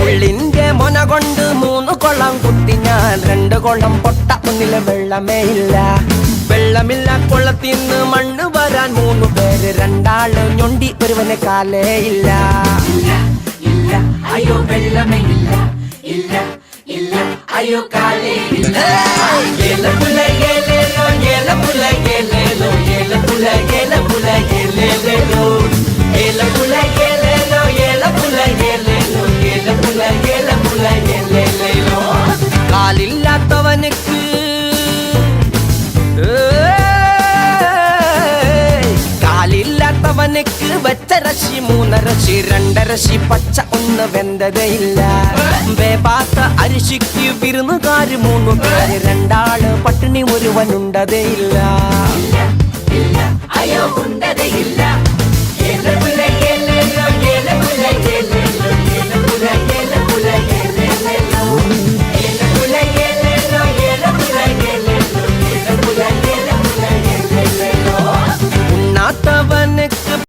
ഉള്ളിന്റെ മൊന കൊണ്ട് 3 കൊള്ളം കുത്തി ഞാൻ 2 കൊള്ളം പൊട്ട ഒന്നിലെ വെള്ളമേ ഇല്ല. വെള്ളമില്ല കൊള്ളത്തിന്ന് മണ്ണ് വരാൻ 3 പേര് 2 ആള് ഞൊണ്ടി ഒരുവനെ കാലേ ഇല്ല. അയ്യോ വെള്ളമേ ഇല്ല ഇല്ല ഇല്ല അയ്യോ കാലേ ഇല്ല. ഏലപ്പുല ഏലേലോ ഏലപ്പുല ഏലേലോ ഏലപ്പുല ഏലപ്പുല ഏലേലോ ഏലപ്പുല ഏലേലോ ഏലപ്പുല ഏലേലോ ഏലപ്പുല ഏലപ്പുല ഏലേലോ. കാലില്ലാത്തവനുക്ക് കാലില്ലാത്തവനുക്ക് വെച്ച രശി 3 രശി 2 രശി പച്ച ഒന്ന് വെന്തതയില്ല. വേപാത്ത അരിശിക്ക് വിരുന്നുകാര് 3 പേര് 2 ആള് പട്ടിണി ഒരുവനുണ്ടതയില്ല. അയ്യോ ഉണ്ടതയില്ല